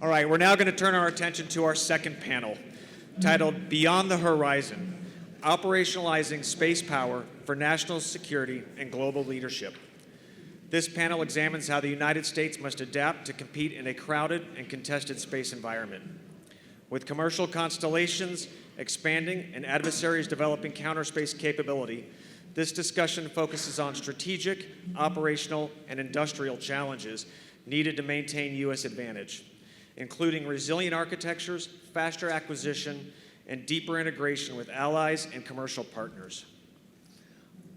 All right, we're now going to turn our attention to our second panel, titled Beyond the Horizon, Operationalizing Space Power for National Security and Global Leadership. This panel examines how the United States must adapt to compete in a crowded and contested space environment. With commercial constellations expanding and adversaries developing counterspace capability, this discussion focuses on strategic, operational, and industrial challenges needed to maintain U.S. advantage, including resilient architectures, faster acquisition, and deeper integration with allies and commercial partners.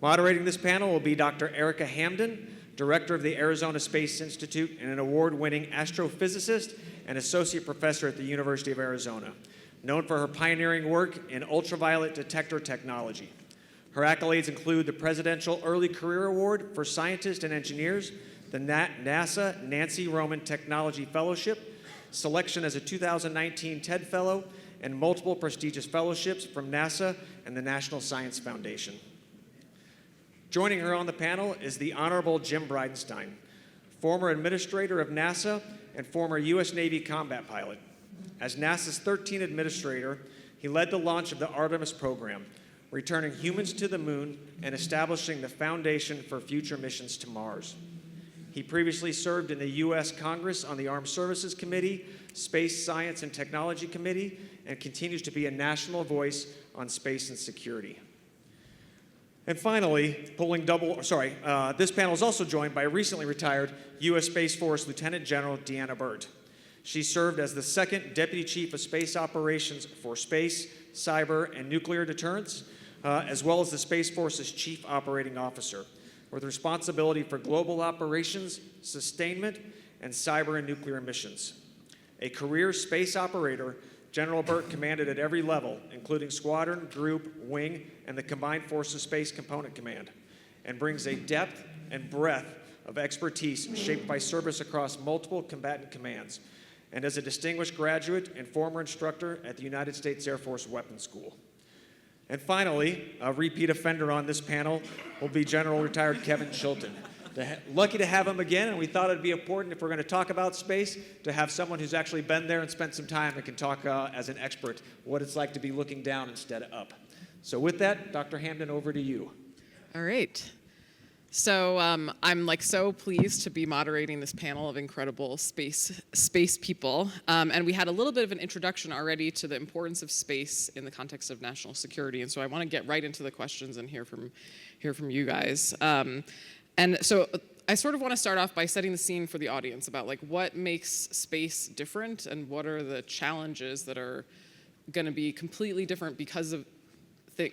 Moderating this panel will be Dr. Erica Hamden, Director of the Arizona Space Institute and an award-winning astrophysicist and associate professor at the University of Arizona, known for her pioneering work in ultraviolet detector technology. Her accolades include the Presidential Early Career Award for Scientists and Engineers, the NASA Nancy Roman Technology Fellowship, selection as a 2019 TED Fellow, and multiple prestigious fellowships from NASA and the National Science Foundation. Joining her on the panel is the Honorable Jim Bridenstine, former administrator of NASA and former U.S. Navy combat pilot. As NASA's 13th administrator, he led the launch of the Artemis program, returning humans to the moon and establishing the foundation for future missions to Mars. He previously served in the U.S. Congress on the Armed Services Committee, Space Science and Technology Committee, and continues to be a national voice on space and security. And finally, this panel is also joined by recently retired U.S. Space Force Lieutenant General Deanna Burt. She served as the second Deputy Chief of Space Operations for Space, Cyber, and Nuclear Deterrence, as well as the Space Force's Chief Operating Officer, with responsibility for global operations, sustainment, and cyber and nuclear missions. A career space operator, General Burt commanded at every level, including squadron, group, wing, and the Combined Forces Space Component Command, and brings a depth and breadth of expertise shaped by service across multiple combatant commands, and as a distinguished graduate and former instructor at the United States Air Force Weapons School. And finally, a repeat offender on this panel will be General Retired Kevin Chilton. Lucky to have him again, and we thought it'd be important if we're going to talk about space to have someone who's actually been there and spent some time and can talk as an expert what it's like to be looking down instead of up. So with that, Dr. Hamden, over to you. All right. So I'm so pleased to be moderating this panel of incredible space people. And we had a little bit of an introduction already to the importance of space in the context of national security. And so I want to get right into the questions and hear from you guys. And so I sort of want to start off by setting the scene for the audience about what makes space different and what are the challenges that are going to be completely different because of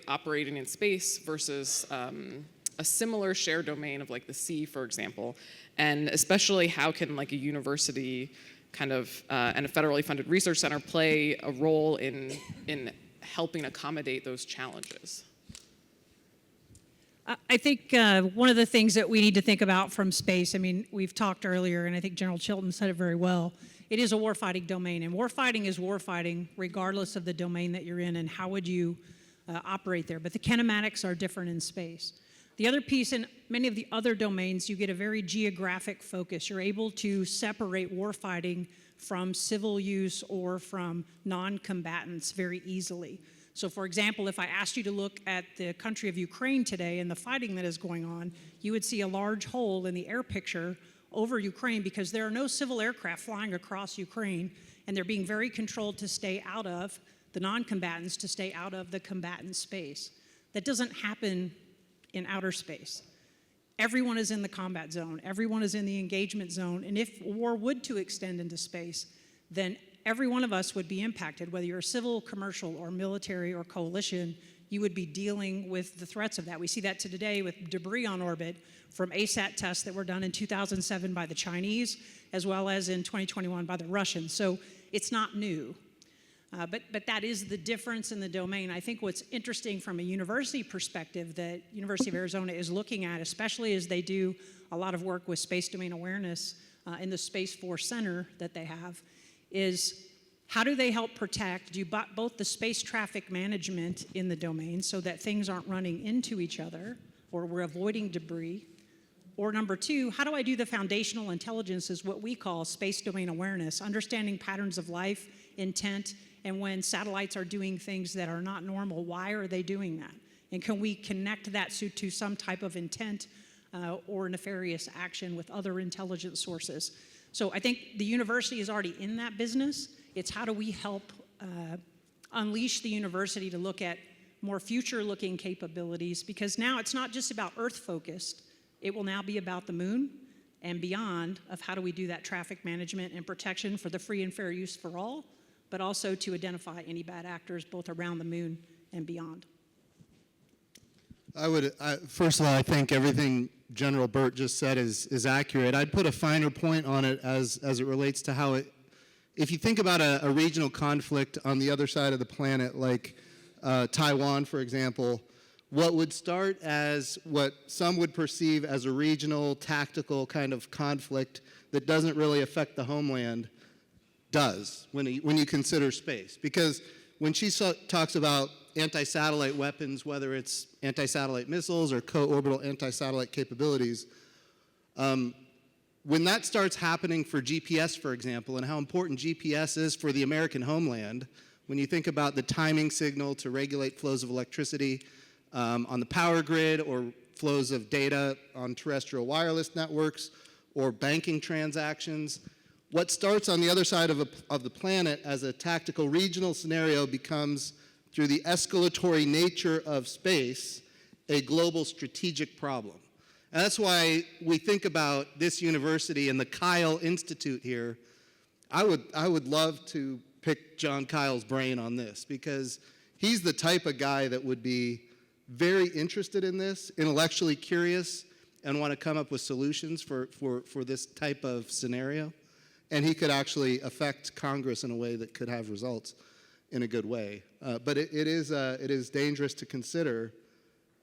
operating in space versus a similar shared domain of the sea, for example, and especially how can a university kind of and a federally funded research center play a role in helping accommodate those challenges? I think one of the things that we need to think about from space, we've talked earlier, and I think General Chilton said it very well, it is a warfighting domain, and warfighting is warfighting regardless of the domain that you're in and how would you operate there. But the kinematics are different in space. The other piece, in many of the other domains, you get a very geographic focus. You're able to separate warfighting from civil use or from non-combatants very easily. So for example, if I asked you to look at the country of Ukraine today and the fighting that is going on, you would see a large hole in the air picture over Ukraine because there are no civil aircraft flying across Ukraine, and they're being very controlled to stay out of the non-combatants, to stay out of the combatant space. That doesn't happen in outer space. Everyone is in the combat zone. Everyone is in the engagement zone. And if war would to extend into space, then every one of us would be impacted, whether you're civil, commercial, or military, or coalition, you would be dealing with the threats of that. We see that today with debris on orbit from ASAT tests that were done in 2007 by the Chinese, as well as in 2021 by the Russians. So it's not new. But that is the difference in the domain. I think what's interesting from a university perspective that University of Arizona is looking at, especially as they do a lot of work with space domain awareness in the Space Force Center that they have, is how do they help protect both the space traffic management in the domain so that things aren't running into each other or we're avoiding debris, Or number two, how do I do the foundational intelligence is what we call space domain awareness, understanding patterns of life, intent, and when satellites are doing things that are not normal, why are they doing that? And can we connect that to some type of intent or nefarious action with other intelligence sources? So I think the university is already in that business. It's how do we help unleash the university to look at more future-looking capabilities, because now it's not just about Earth-focused. It will now be about the moon and beyond of how do we do that traffic management and protection for the free and fair use for all, but also to identify any bad actors both around the moon and beyond. First of all, I think everything General Burt just said is accurate. I'd put a finer point on it as it relates to how it, if you think about a regional conflict on the other side of the planet, like Taiwan, for example, what would start as what some would perceive as a regional, tactical kind of conflict that doesn't really affect the homeland does when you consider space. Because when she talks about anti-satellite weapons, whether it's anti-satellite missiles or co-orbital anti-satellite capabilities, when that starts happening for GPS, for example, and how important GPS is for the American homeland, when you think about the timing signal to regulate flows of electricity on the power grid or flows of data on terrestrial wireless networks or banking transactions, what starts on the other side of the planet as a tactical regional scenario becomes, through the escalatory nature of space, a global strategic problem. And that's why we think about this university and the Kyle Institute here. I would love to pick John Kyle's brain on this, because he's the type of guy that would be very interested in this, intellectually curious, and want to come up with solutions for this type of scenario. And he could actually affect Congress in a way that could have results in a good way. But it is dangerous to consider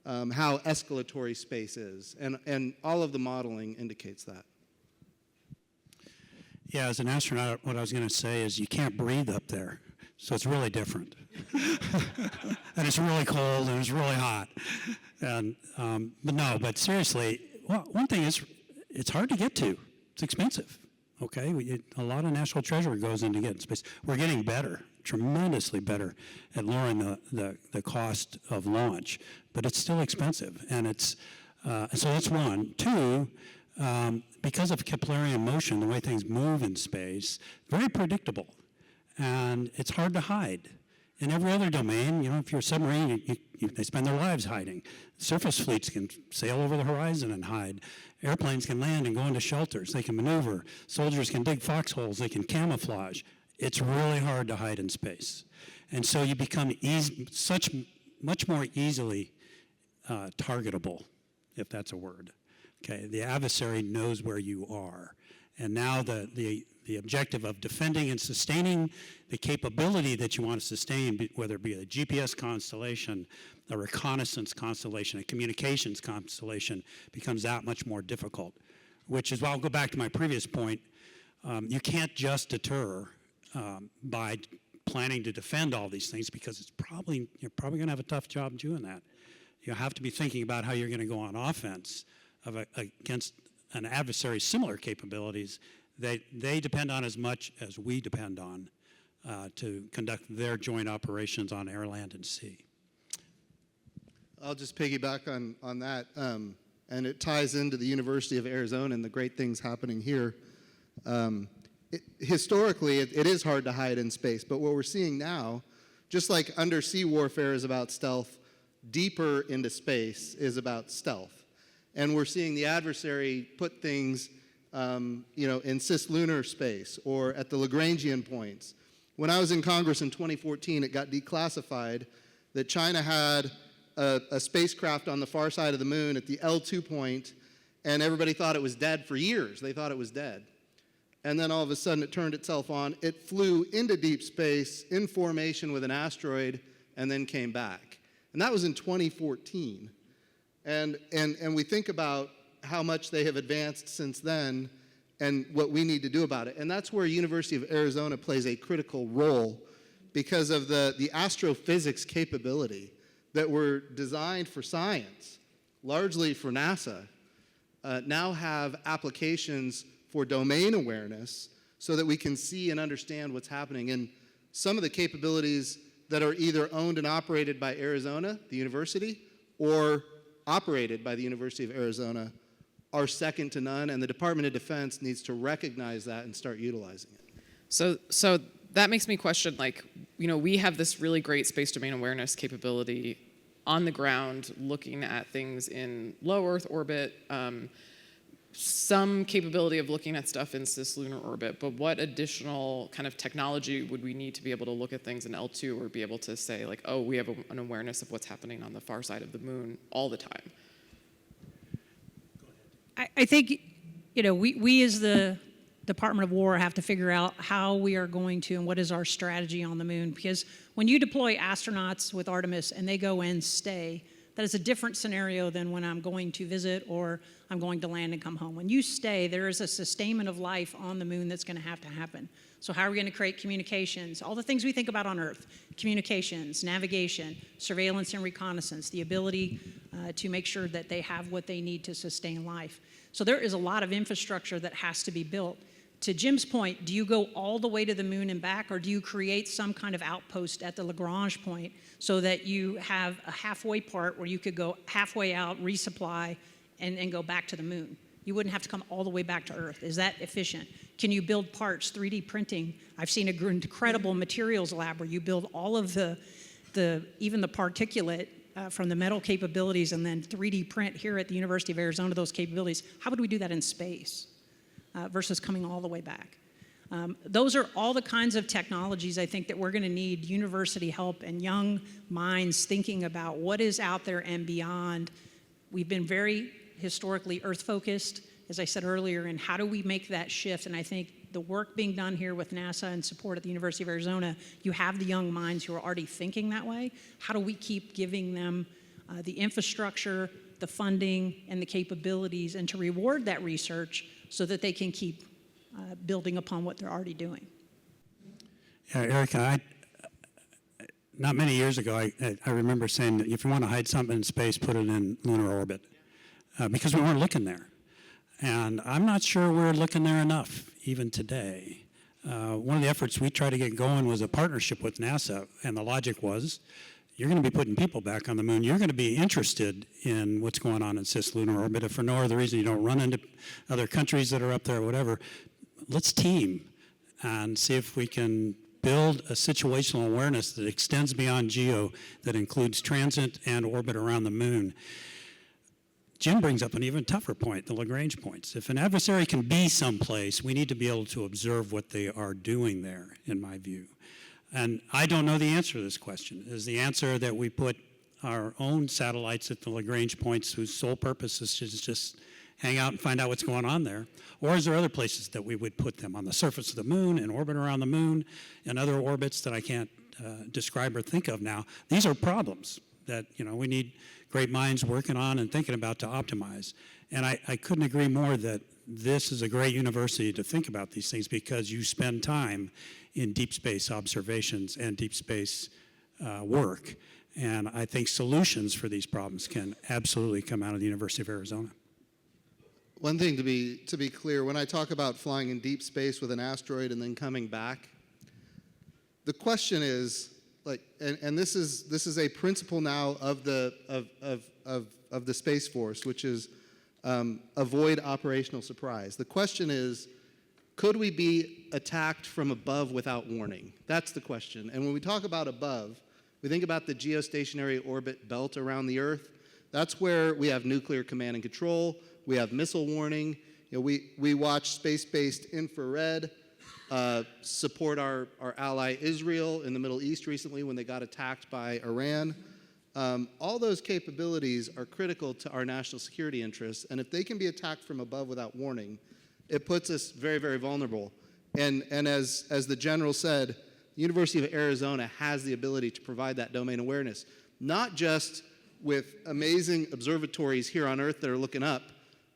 how escalatory space is, and all of the modeling indicates that. Yeah, as an astronaut, what I was going to say is you can't breathe up there, so it's really different. And it's really cold and it's really hot. And but seriously, well, one thing is it's hard to get to. It's expensive. Okay, a lot of national treasure goes into getting space. We're getting better, tremendously better at lowering the cost of launch, but it's still expensive, and it's so that's one. Two, because of Keplerian motion, the way things move in space, very predictable, and it's hard to hide. In every other domain, if you're a submarine, they spend their lives hiding. Surface fleets can sail over the horizon and hide. Airplanes can land and go into shelters. They can maneuver. Soldiers can dig foxholes. They can camouflage. It's really hard to hide in space. And so you become much more easily targetable, if that's a word. Okay, the adversary knows where you are. And now the objective of defending and sustaining the capability that you want to sustain, whether it be a GPS constellation, a reconnaissance constellation, a communications constellation, becomes that much more difficult. Which is why I'll go back to my previous point. You can't just deter by planning to defend all these things, because you're probably going to have a tough job doing that. You have to be thinking about how you're going to go on offense against an adversary's similar capabilities. They depend on as much as we depend on to conduct their joint operations on air, land, and sea. I'll just piggyback on that, and it ties into the University of Arizona and the great things happening here. Historically, it is hard to hide in space, but what we're seeing now, just like undersea warfare is about stealth, deeper into space is about stealth. And we're seeing the adversary put things in cislunar space or at the Lagrangian points. When I was in Congress in 2014, it got declassified that China had a spacecraft on the far side of the moon at the L2 point, and everybody thought it was dead for years. They thought it was dead. And then all of a sudden it turned itself on. It flew into deep space in formation with an asteroid and then came back. And that was in 2014. And we think about how much they have advanced since then and what we need to do about it. And that's where University of Arizona plays a critical role, because of the astrophysics capability that were designed for science, largely for NASA, now have applications for domain awareness so that we can see and understand what's happening. And some of the capabilities that are either owned and operated by Arizona, the university, or operated by the University of Arizona are second to none, and the Department of Defense needs to recognize that and start utilizing it. So that makes me question, like, you know, we have this really great space domain awareness capability on the ground, looking at things in low Earth orbit, some capability of looking at stuff in cislunar orbit, but what additional kind of technology would we need to be able to look at things in L2 or be able to say, like, oh, we have an awareness of what's happening on the far side of the moon all the time? I think, you know, we as the Department of War have to figure out how we are going to and what is our strategy on the moon. Because when you deploy astronauts with Artemis and they go and stay, that is a different scenario than when I'm going to visit or I'm going to land and come home. When you stay, there is a sustainment of life on the moon that's going to happen. So how are we going to create communications? All the things we think about on Earth: communications, navigation, surveillance and reconnaissance, the ability to make sure that they have what they need to sustain life. So there is a lot of infrastructure that has to be built. To Jim's point, do you go all the way to the moon and back, or do you create some kind of outpost at the Lagrange point so that you have a halfway part where you could go halfway out, resupply, and go back to the moon? You wouldn't have to come all the way back to Earth. Is that efficient? Can you build parts, 3D printing? I've seen an incredible materials lab where you build all of even the particulate from the metal capabilities and then 3D print here at the University of Arizona those capabilities. How would we do that in space versus coming all the way back? Those are all the kinds of technologies I think that we're going to need university help and young minds thinking about what is out there and beyond. We've been very historically Earth-focused, as I said earlier, and how do we make that shift? And I think the work being done here with NASA and support at the University of Arizona, you have the young minds who are already thinking that way. How do we keep giving them the infrastructure, the funding, and the capabilities, and to reward that research so that they can keep building upon what they're already doing? Yeah, Erica, not many years ago, I remember saying that if you want to hide something in space, put it in lunar orbit, because we weren't looking there. And I'm not sure we're looking there enough, even today. One of the efforts we tried to get going was a partnership with NASA, and the logic was, you're going to be putting people back on the moon. You're going to be interested in what's going on in cislunar orbit. If for no other reason you don't run into other countries that are up there or whatever, let's team and see if we can build a situational awareness that extends beyond geo, that includes transit and orbit around the moon. Jim brings up an even tougher point, the Lagrange points. If an adversary can be someplace, we need to be able to observe what they are doing there, in my view. And I don't know the answer to this question. Is the answer that we put our own satellites at the Lagrange points whose sole purpose is to just hang out and find out what's going on there? Or is there other places that we would put them, on the surface of the moon, in orbit around the moon, in other orbits that I can't describe or think of now? These are problems that, you know, we need great minds working on and thinking about to optimize. And I couldn't agree more that this is a great university to think about these things, because you spend time in deep space observations and deep space work. And I think solutions for these problems can absolutely come out of the University of Arizona. One thing to be clear, when I talk about flying in deep space with an asteroid and then coming back, the question is, like, and this is a principle now of the Space Force, which is avoid operational surprise. The question is, could we be attacked from above without warning? That's the question. And when we talk about above, we think about the geostationary orbit belt around the Earth. That's where we have nuclear command and control. We have missile warning. You know, we watch space-based infrared support our ally Israel in the Middle East recently when they got attacked by Iran. All those capabilities are critical to our national security interests, and if they can be attacked from above without warning, it puts us very, very vulnerable. And as the general said, the University of Arizona has the ability to provide that domain awareness, not just with amazing observatories here on Earth that are looking up,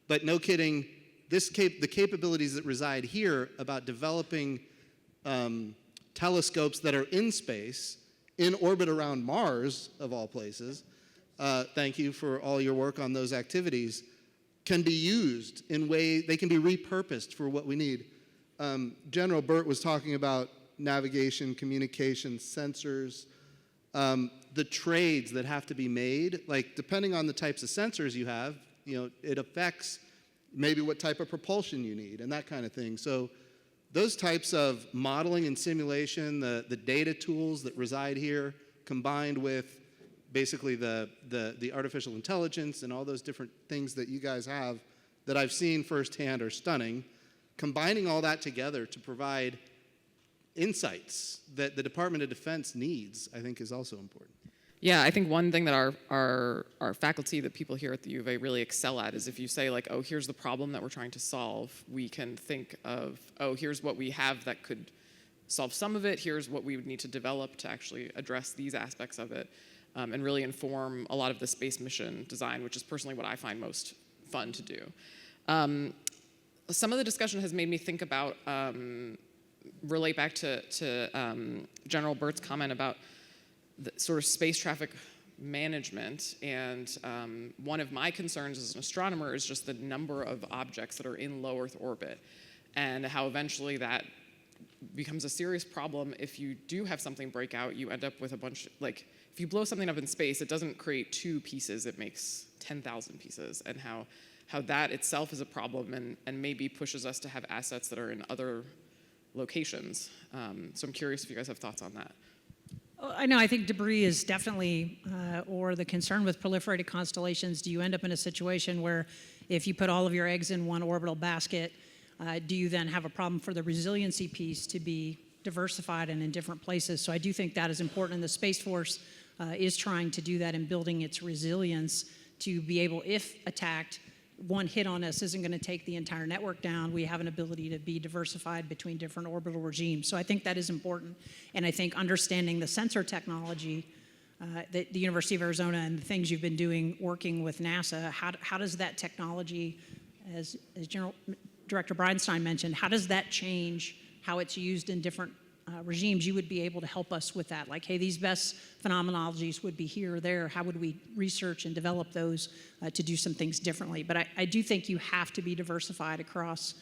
but no kidding, the capabilities that reside here about developing telescopes that are in space, in orbit around Mars, of all places. Thank you for all your work on those activities. can be used in ways, they can be repurposed for what we need. General Burt was talking about navigation, communication, sensors, the trades that have to be made. Like, depending on the types of sensors you have, it affects maybe what type of propulsion you need and that kind of thing. So those types of modeling and simulation, the data tools that reside here, combined with basically the artificial intelligence and all those different things that you guys have that I've seen firsthand are stunning. Combining all that together to provide insights that the Department of Defense needs, I think, is also important. Yeah, I think one thing that our faculty, the people here at the U of A really excel at is if you say like, oh, here's the problem that we're trying to solve, we can think of, oh, here's what we have that could solve some of it, here's what we would need to develop to actually address these aspects of it, and really inform a lot of the space mission design, which is personally what I find most fun to do. Some of the discussion has made me think about, relate back to General Burt's comment about the sort of space traffic management, and one of my concerns as an astronomer is just the number of objects that are in low Earth orbit, and how eventually that becomes a serious problem. If you do have something break out, you end up with a bunch, like, if you blow something up in space, it doesn't create 2 pieces, it makes 10,000 pieces, and how that itself is a problem and maybe pushes us to have assets that are in other locations. So I'm curious if you guys have thoughts on that. I know, I think debris is definitely, or the concern with proliferated constellations, do you end up in a situation where if you put all of your eggs in one orbital basket, do you then have a problem for the resiliency piece to be diversified and in different places? So I do think that is important, and the Space Force is trying to do that in building its resilience to be able, if attacked, one hit on us isn't going to take the entire network down. We have an ability to be diversified between different orbital regimes. So I think that is important. And I think understanding the sensor technology, the University of Arizona and the things you've been doing working with NASA, how does that technology, as General Director Bridenstine mentioned, how does that change how it's used in different regimes? You would be able to help us with that. Like, hey, these best phenomenologies would be here or there. How would we research and develop those to do some things differently? But I do think you have to be diversified across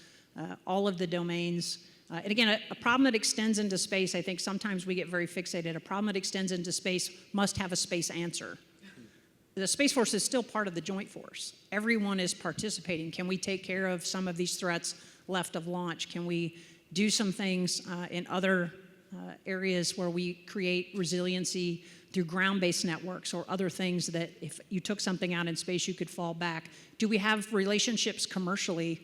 all of the domains. And again, a problem that extends into space, I think sometimes we get very fixated. A problem that extends into space must have a space answer. The Space Force is still part of the Joint Force. Everyone is participating. Can we take care of some of these threats left of launch? Can we do some things in other areas where we create resiliency through ground-based networks or other things that if you took something out in space, you could fall back? Do we have relationships commercially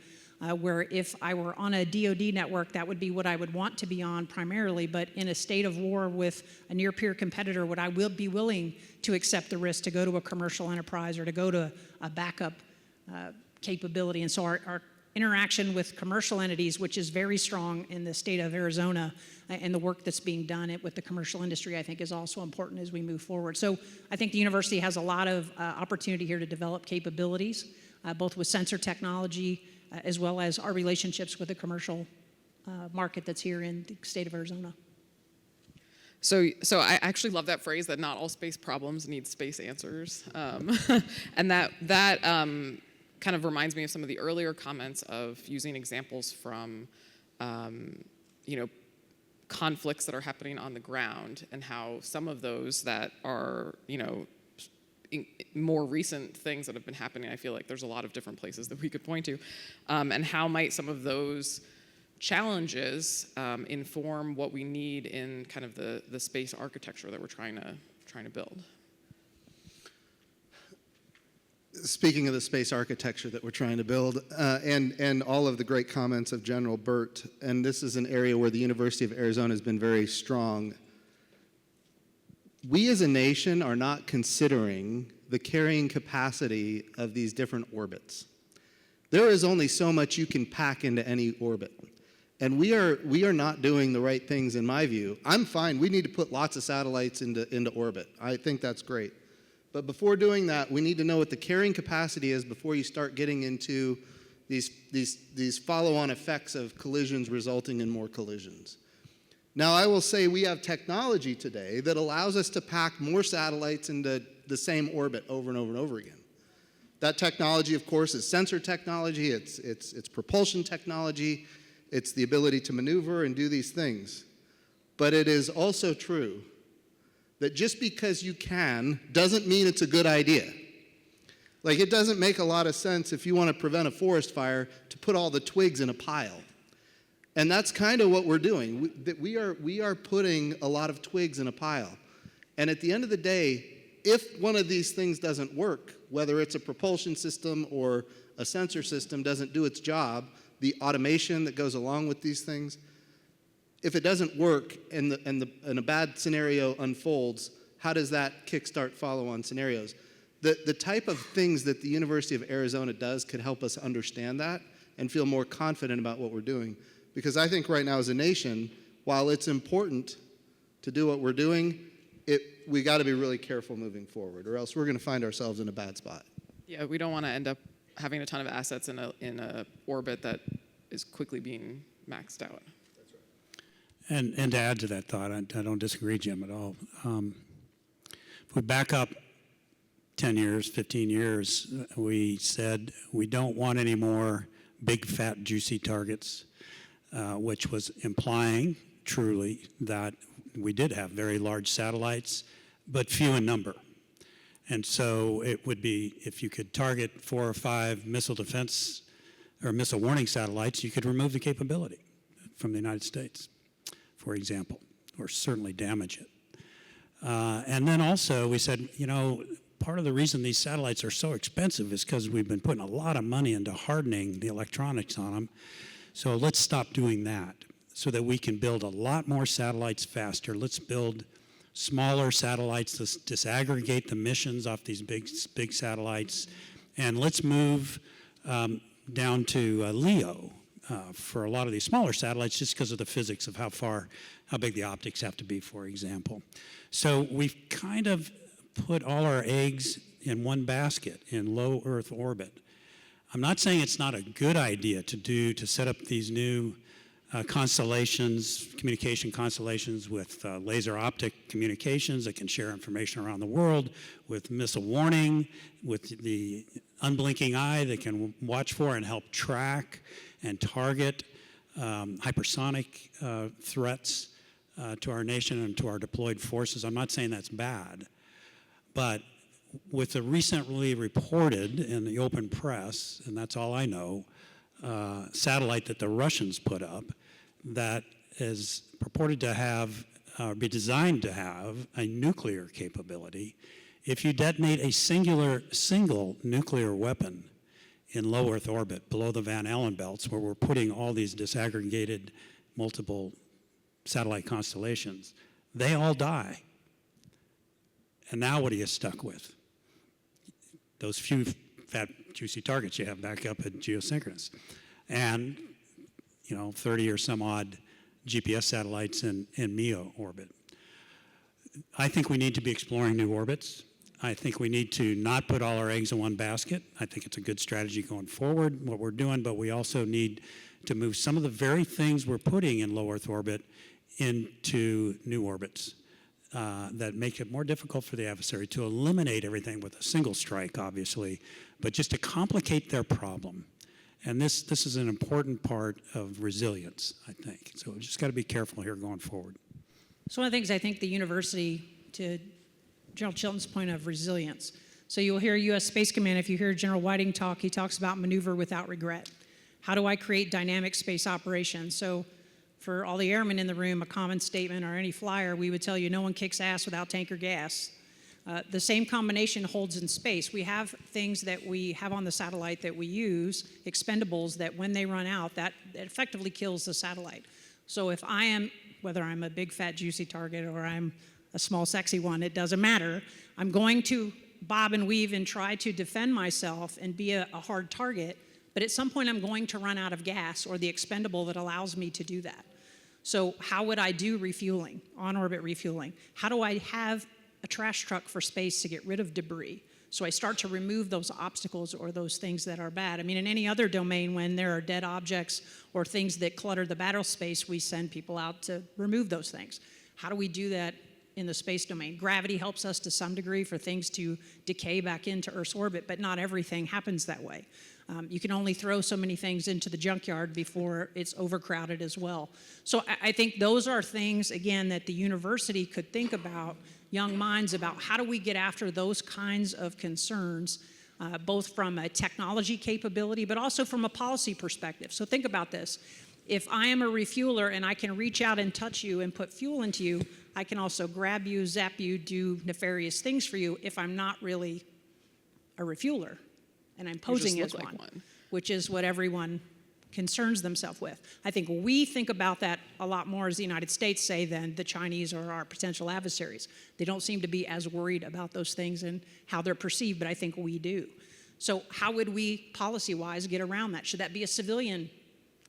where if I were on a DoD network, that would be what I would want to be on primarily, but in a state of war with a near-peer competitor, would I be willing to accept the risk to go to a commercial enterprise or to go to a backup capability? And so our interaction with commercial entities, which is very strong in the state of Arizona, and the work that's being done with the commercial industry, I think is also important as we move forward. So I think the university has a lot of opportunity here to develop capabilities, both with sensor technology, as well as our relationships with the commercial market that's here in the state of Arizona. So I actually love that phrase that not all space problems need space answers, and that kind of reminds me of some of the earlier comments of using examples from, conflicts that are happening on the ground, and how some of those that are, more recent things that have been happening, I feel like there's a lot of different places that we could point to, and how might some of those challenges inform what we need in kind of the space architecture that we're trying to build. Speaking of the space architecture that we're trying to build, and all of the great comments of General Burt, and this is an area where the University of Arizona has been very strong, we as a nation are not considering the carrying capacity of these different orbits. There is only so much you can pack into any orbit. And we are not doing the right things, in my view. I'm fine. We need to put lots of satellites into orbit. I think that's great. But before doing that, we need to know what the carrying capacity is before you start getting into these follow-on effects of collisions resulting in more collisions. Now, I will say we have technology today that allows us to pack more satellites into the same orbit over and over and over again. That technology, of course, is sensor technology, it's propulsion technology, it's the ability to maneuver and do these things. But it is also true that just because you can doesn't mean it's a good idea. Like, it doesn't make a lot of sense if you want to prevent a forest fire to put all the twigs in a pile. And that's kind of what we're doing. We are putting a lot of twigs in a pile. And at the end of the day, if one of these things doesn't work, whether it's a propulsion system or a sensor system doesn't do its job, the automation that goes along with these things, if it doesn't work and a bad scenario unfolds, how does that kickstart follow-on scenarios? The type of things that the University of Arizona does could help us understand that and feel more confident about what we're doing. Because I think right now as a nation, while it's important to do what we're doing, we got to be really careful moving forward, or else we're going to find ourselves in a bad spot. Yeah, we don't want to end up having a ton of assets in a orbit that is quickly being maxed out. And to add to that thought, I don't disagree, Jim, at all. If we back up 10 years, 15 years, we said we don't want any more big, fat, juicy targets, which was implying truly that we did have very large satellites, but few in number. And so it would be, if you could target 4 or 5 missile defense or missile warning satellites, you could remove the capability from the United States, for example, or certainly damage it. And then also we said, part of the reason these satellites are so expensive is because we've been putting a lot of money into hardening the electronics on them. So let's stop doing that so that we can build a lot more satellites faster. Let's build smaller satellites, let's disaggregate the missions off these big satellites, and let's move down to LEO for a lot of these smaller satellites just because of the physics of how big the optics have to be, for example. So we've kind of put all our eggs in one basket in low Earth orbit. I'm not saying it's not a good idea to set up these new constellations, communication constellations with laser optic communications that can share information around the world, with missile warning, with the unblinking eye that can watch for and help track and target hypersonic threats to our nation and to our deployed forces. I'm not saying that's bad, but with the recently reported in the open press, and that's all I know, satellite that the Russians put up that is purported to have, be designed to have a nuclear capability. If you detonate a single nuclear weapon in low Earth orbit below the Van Allen belts, where we're putting all these disaggregated multiple satellite constellations, they all die. And now what are you stuck with? Those few fat, juicy targets you have back up at geosynchronous. And 30 or some odd GPS satellites in MEO orbit. I think we need to be exploring new orbits. I think we need to not put all our eggs in one basket. I think it's a good strategy going forward, what we're doing, but we also need to move some of the very things we're putting in low Earth orbit into new orbits that make it more difficult for the adversary to eliminate everything with a single strike, obviously, but just to complicate their problem. And this is an important part of resilience, I think. So we've just got to be careful here going forward. So one of the things I think the university, to General Chilton's point of resilience, so you'll hear U.S. Space Command, if you hear General Whiting talk, he talks about maneuver without regret. How do I create dynamic space operations? So for all the airmen in the room, a common statement or any flyer, we would tell you no one kicks ass without tanker gas. The same combination holds in space. We have things that we have on the satellite that we use, expendables, that when they run out, that effectively kills the satellite. So if I am, whether I'm a big, fat, juicy target or I'm a small, sexy one, it doesn't matter. I'm going to bob and weave and try to defend myself and be a hard target, but at some point I'm going to run out of gas or the expendable that allows me to do that. So how would I do refueling, on-orbit refueling? How do I have a trash truck for space to get rid of debris? So I start to remove those obstacles or those things that are bad. I mean, in any other domain, when there are dead objects or things that clutter the battle space, we send people out to remove those things. How do we do that in the space domain. Gravity helps us to some degree for things to decay back into Earth's orbit, but not everything happens that way. You can only throw so many things into the junkyard before it's overcrowded as well. So I think those are things, again, that the university could think about, young minds, about how do we get after those kinds of concerns, both from a technology capability, but also from a policy perspective. So think about this. If I am a refueler and I can reach out and touch you and put fuel into you, I can also grab you, zap you, do nefarious things for you if I'm not really a refueler and I'm posing as look like one, one. which is what everyone concerns themselves with. I think we think about that a lot more as the United States, say, than the Chinese or our potential adversaries. They don't seem to be as worried about those things and how they're perceived, but I think we do. So how would we, policy-wise, get around that? Should that be a civilian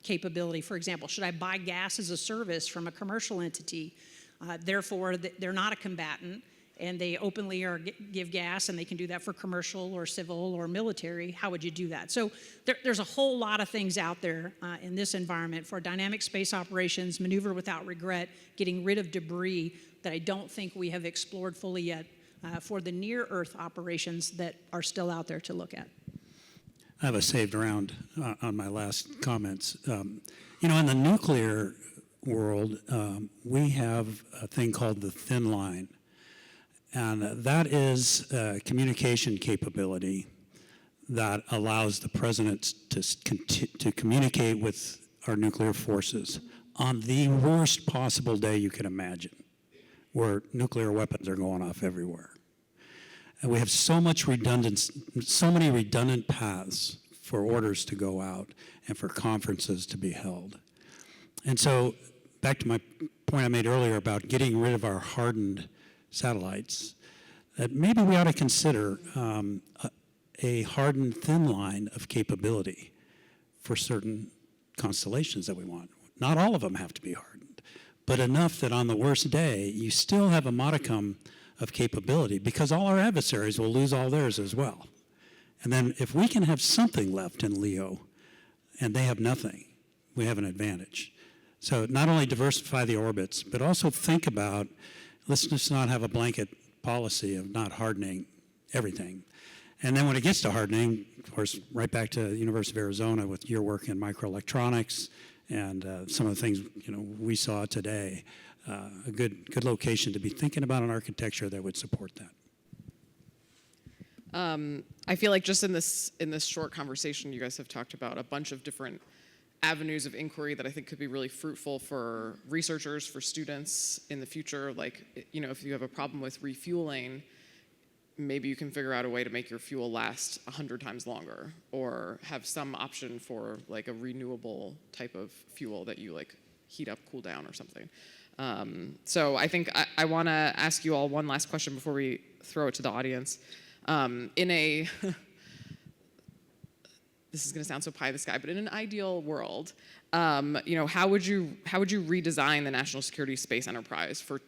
capability, for example? Should I buy gas as a service from a commercial entity? Therefore, they're not a combatant, and they openly give gas, and they can do that for commercial or civil or military. How would you do that? So there's a whole lot of things out there in this environment for dynamic space operations, maneuver without regret, getting rid of debris that I don't think we have explored fully yet for the near-Earth operations that are still out there to look at. I have a saved round on my last comments. You know, in the nuclear world, we have a thing called the thin line. And that is a communication capability that allows the president to communicate with our nuclear forces on the worst possible day you can imagine, where nuclear weapons are going off everywhere. And we have so many redundant paths for orders to go out and for conferences to be held. And so, back to my point I made earlier about getting rid of our hardened satellites, that maybe we ought to consider a hardened thin line of capability for certain constellations that we want. Not all of them have to be hardened, but enough that on the worst day, you still have a modicum of capability, because all our adversaries will lose all theirs as well. And then if we can have something left in LEO and they have nothing, we have an advantage. So not only diversify the orbits, but also think about, let's just not have a blanket policy of not hardening everything. And then when it gets to hardening, of course, right back to the University of Arizona with your work in microelectronics and some of the things we saw today, a good location to be thinking about an architecture that would support that. I feel like just in this short conversation, you guys have talked about a bunch of different avenues of inquiry that I think could be really fruitful for researchers, for students in the future. Like, if you have a problem with refueling, maybe you can figure out a way to make your fuel last 100 times longer, or have some option for like a renewable type of fuel that you like heat up, cool down, or something. So I think I want to ask you all one last question before we throw it to the audience. This is going to sound so pie in the sky, but in an ideal world, how would you redesign the national security space enterprise for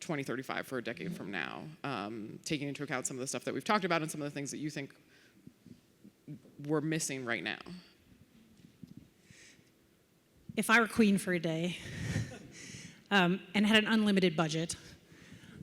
2035, for a decade from now, taking into account some of the stuff that we've talked about and some of the things that you think we're missing right now? If I were queen for a day and had an unlimited budget,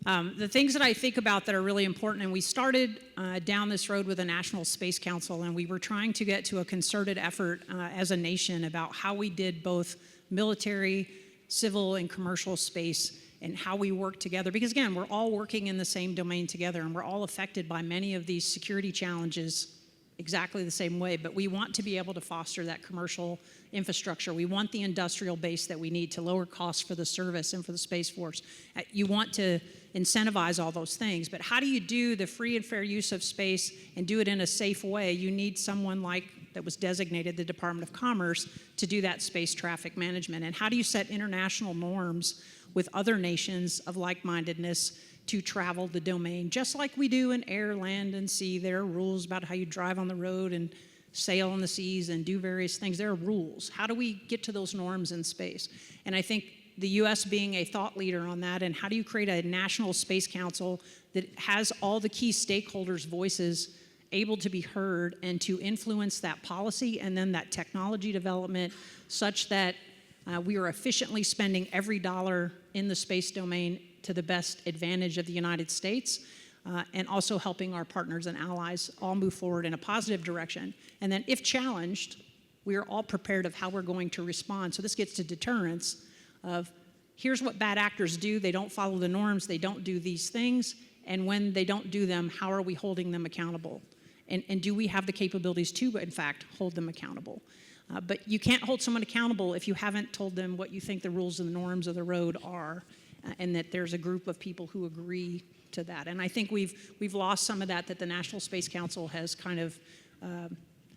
the things that I think about that are really important, and we started down this road with a National Space Council, and we were trying to get to a concerted effort as a nation about how we did both military, civil, and commercial space, and how we work together. Because again, we're all working in the same domain together, and we're all affected by many of these security challenges exactly the same way, but we want to be able to foster that commercial infrastructure. We want the industrial base that we need to lower costs for the service and for the Space Force. You want to incentivize all those things, but how do you do the free and fair use of space and do it in a safe way? You need someone like that was designated the Department of Commerce to do that space traffic management. And how do you set international norms with other nations of like-mindedness to travel the domain, just like we do in air, land, and sea? There are rules about how you drive on the road and sail on the seas and do various things. There are rules. How do we get to those norms in space? And I think the U.S. being a thought leader on that, and how do you create a national space council that has all the key stakeholders' voices able to be heard and to influence that policy and then that technology development such that we are efficiently spending every dollar in the space domain to the best advantage of the United States, and also helping our partners and allies all move forward in a positive direction. And then if challenged, we are all prepared of how we're going to respond. So this gets to deterrence of, here's what bad actors do. They don't follow the norms. They don't do these things. And when they don't do them, how are we holding them accountable? And do we have the capabilities to, in fact, hold them accountable? But you can't hold someone accountable if you haven't told them what you think the rules and the norms of the road are, and that there's a group of people who agree to that. And I think we've lost some of that the National Space Council has kind of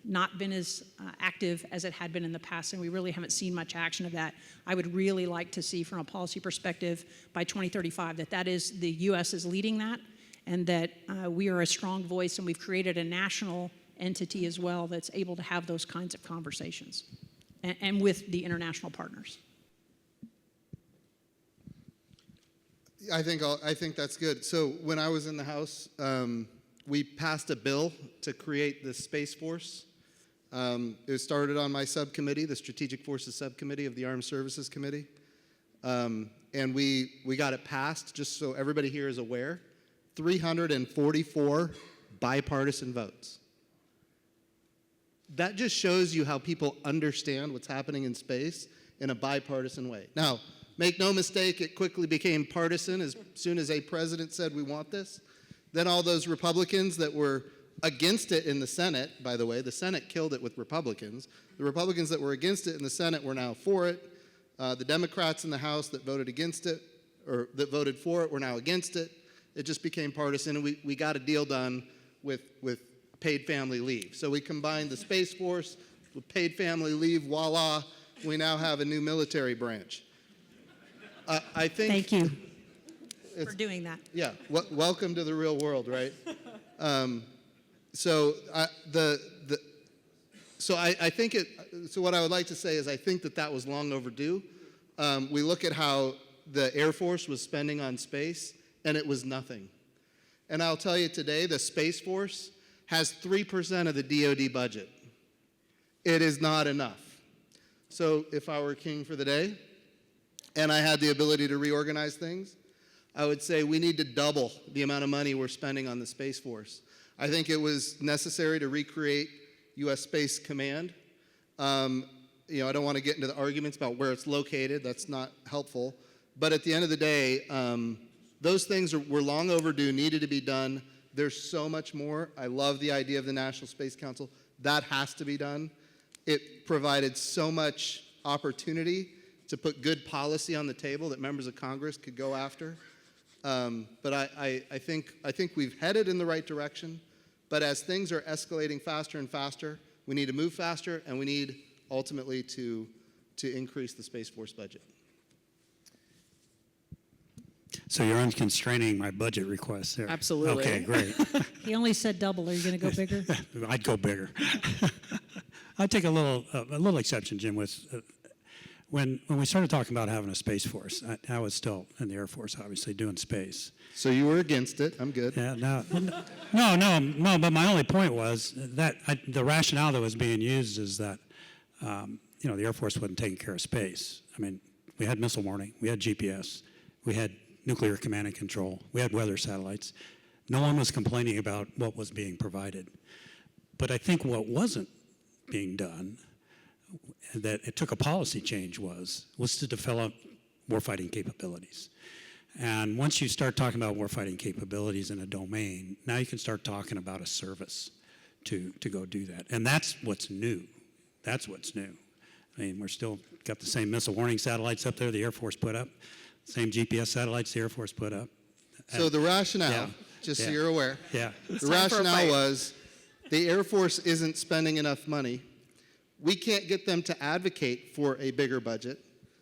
not been as active as it had been in the past, and we really haven't seen much action of that. I would really like to see, from a policy perspective, by 2035, that is the U.S. is leading that, and that we are a strong voice, and we've created a national entity as well that's able to have those kinds of conversations, and with the international partners. I think that's good. So when I was in the House, we passed a bill to create the Space Force. It started on my subcommittee, the Strategic Forces Subcommittee of the Armed Services Committee. And we got it passed, just so everybody here is aware, 344 bipartisan votes. That just shows you how people understand what's happening in space in a bipartisan way. Now, make no mistake, it quickly became partisan as soon as a president said we want this. Then all those Republicans that were against it in the Senate, by the way, the Senate killed it with Republicans. The Republicans that were against it in the Senate were now for it. The Democrats in the House that voted against it, or that voted for it, were now against it. It just became partisan, and we got a deal done with paid family leave. So we combined the Space Force with paid family leave, voila, we now have a new military branch. I think... Thank you for doing that. Yeah, welcome to the real world, right? So what I would like to say is I think that was long overdue. We look at how the Air Force was spending on space, and it was nothing. And I'll tell you today, the Space Force has 3% of the DoD budget. It is not enough. So if I were king for the day, and I had the ability to reorganize things, I would say we need to double the amount of money we're spending on the Space Force. I think it was necessary to recreate U.S. Space Command. I don't want to get into the arguments about where it's located. That's not helpful. But at the end of the day, those things were long overdue, needed to be done. There's so much more. I love the idea of the National Space Council. That has to be done. It provided so much opportunity to put good policy on the table that members of Congress could go after. But I think we've headed in the right direction. But as things are escalating faster and faster, we need to move faster, and we need ultimately to increase the Space Force budget. So you're unconstraining my budget request there. Absolutely. Okay, great. He only said double. Are you going to go bigger? I'd go bigger. I'd take a little exception, Jim, with when we started talking about having a Space Force. I was still in the Air Force, obviously, doing space. So you were against it. I'm good. Yeah, no, but my only point was that the rationale that was being used is that, the Air Force wasn't taking care of space. I mean, we had missile warning, we had GPS, we had nuclear command and control, we had weather satellites. No one was complaining about what was being provided. But I think what wasn't being done, that it took a policy change, was to develop warfighting capabilities. And once you start talking about warfighting capabilities in a domain, now you can start talking about a service to go do that. And that's what's new. That's what's new. I mean, we're still got the same missile warning satellites up there the Air Force put up, same GPS satellites the Air Force put up. So the rationale, so you're aware, the rationale was the Air Force isn't spending enough money. We can't get them to advocate for a bigger budget.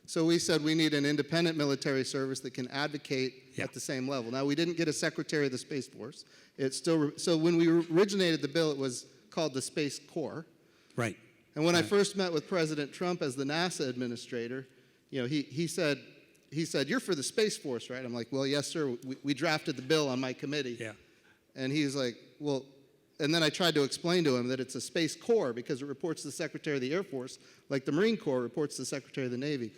So we said we need an independent military service that can advocate at the same level. Now, we didn't get a Secretary of the Space Force. So when we originated the bill, it was called the Space Corps. Right. And when I first met with President Trump as the NASA administrator, he said, "You're for the Space Force, right?" I'm like, "Well, yes, sir. We drafted the bill on my committee." Yeah. And he's like, "Well," and then I tried to explain to him that it's a Space Corps because it reports to the Secretary of the Air Force, like the Marine Corps reports to the Secretary of the Navy.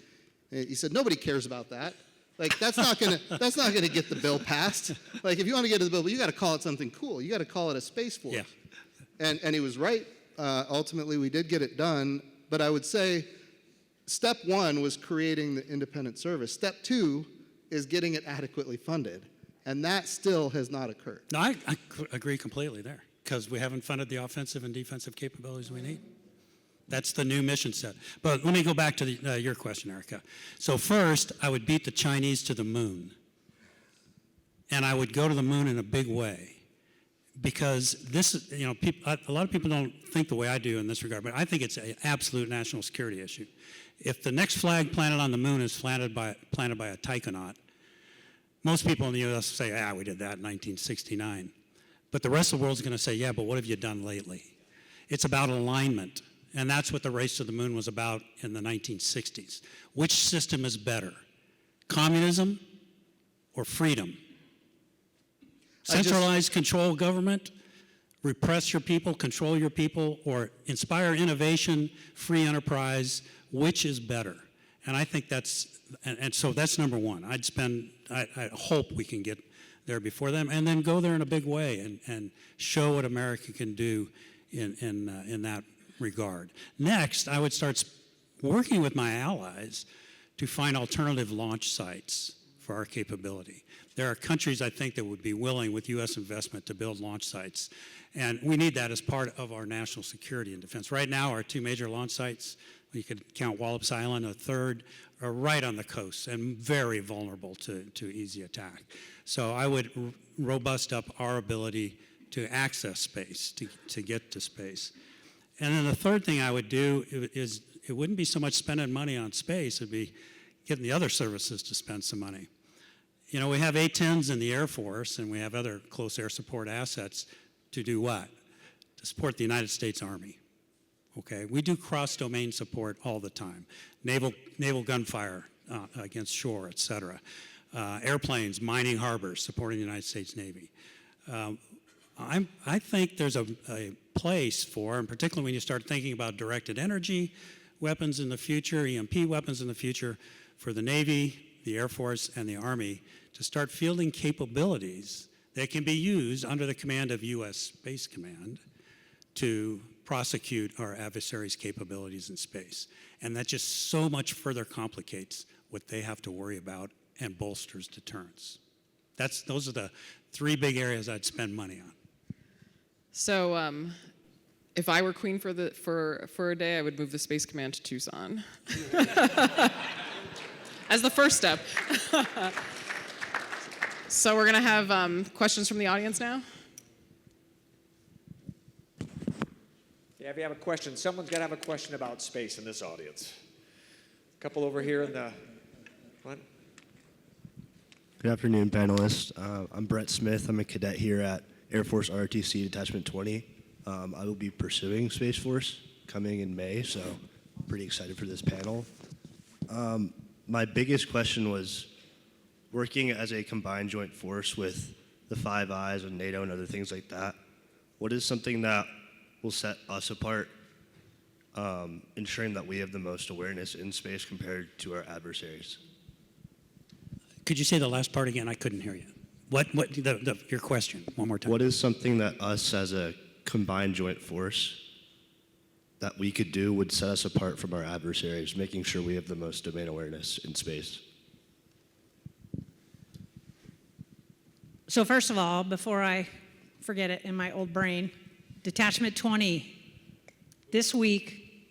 And he said, "Nobody cares about that. Like that's not gonna get the bill passed. Like if you want to get to the bill, you got to call it something cool. You got to call it a Space Force. Yeah. And he was right. Ultimately, we did get it done. But I would say step one was creating the independent service. Step two is getting it adequately funded. And that still has not occurred. No, I agree completely there, because we haven't funded the offensive and defensive capabilities we need. That's the new mission set. But let me go back to your question, Erica. So first, I would beat the Chinese to the moon. And I would go to the moon in a big way. Because this is, a lot of people don't think the way I do in this regard, but I think it's an absolute national security issue. If the next flag planted on the moon is planted by a taikonaut, most people in the U.S. say, we did that in 1969. But the rest of the world's going to say, yeah, but what have you done lately? It's about alignment. And that's what the race to the moon was about in the 1960s. Which system is better, communism or freedom? Centralized control government, repress your people, control your people, or inspire innovation, free enterprise? Which is better? And I think so that's number one. I hope we can get there before them, and then go there in a big way and show what America can do in that regard. Next, I would start working with my allies to find alternative launch sites for our capability. There are countries, I think, that would be willing, with U.S. investment, to build launch sites. And we need that as part of our national security and defense. Right now, our two major launch sites, we could count Wallops Island, a third, are right on the coast and very vulnerable to easy attack. So I would robust up our ability to access space, to get to space. And then the third thing I would do is it wouldn't be so much spending money on space, it'd be getting the other services to spend some money. We have A-10s in the Air Force, and we have other close air support assets to do what? To support the United States Army. Okay, we do cross-domain support all the time. Naval gunfire against shore, et cetera. Airplanes, mining harbors, supporting the United States Navy. I think there's a place for, and particularly when you start thinking about directed energy weapons in the future, EMP weapons in the future, for the Navy, the Air Force, and the Army to start fielding capabilities that can be used under the command of U.S. Space Command to prosecute our adversaries' capabilities in space. And that just so much further complicates what they have to worry about and bolsters deterrence. Those are the three big areas I'd spend money on. So if I were queen for a day, I would move the Space Command to Tucson. As the first step. So we're going to have questions from the audience now. Yeah, if you have a question, someone's got to have a question about space in this audience. A couple over here in the front. Good afternoon, panelists. I'm Brett Smith. I'm a cadet here at Air Force ROTC Detachment 20. I will be pursuing Space Force coming in May, so I'm pretty excited for this panel. My biggest question was, working as a combined joint force with the Five Eyes and NATO and other things like that, what is something that will set us apart, ensuring that we have the most awareness in space compared to our adversaries? Could you say the last part again? I couldn't hear you. Your question, one more time. What is something that us as a combined joint force that we could do would set us apart from our adversaries, making sure we have the most domain awareness in space? So first of all, before I forget it in my old brain, Detachment 20, this week,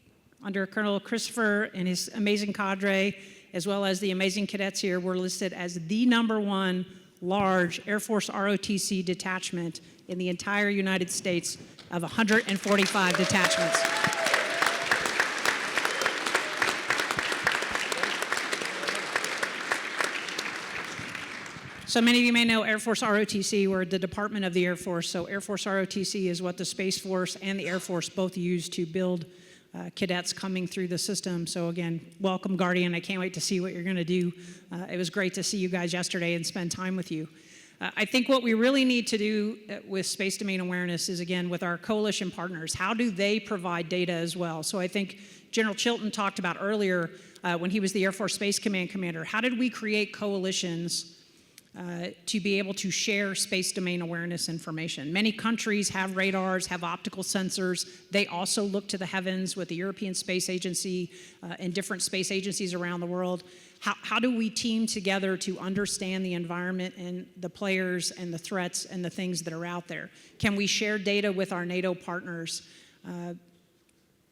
under Colonel Christopher and his amazing cadre, as well as the amazing cadets here, were listed as the #1 large Air Force ROTC detachment in the entire United States of 145 detachments. So many of you may know Air Force ROTC. We're the Department of the Air Force. So Air Force ROTC is what the Space Force and the Air Force both use to build cadets coming through the system. So again, welcome, Guardian. I can't wait to see what you're going to do. It was great to see you guys yesterday and spend time with you. I think what we really need to do with space domain awareness is, again, with our coalition partners, how do they provide data as well? So I think General Chilton talked about earlier when he was the Air Force Space Command commander. How did we create coalitions to be able to share space domain awareness information? Many countries have radars, have optical sensors. They also look to the heavens with the European Space Agency and different space agencies around the world. How do we team together to understand the environment and the players and the threats and the things that are out there? Can we share data with our NATO partners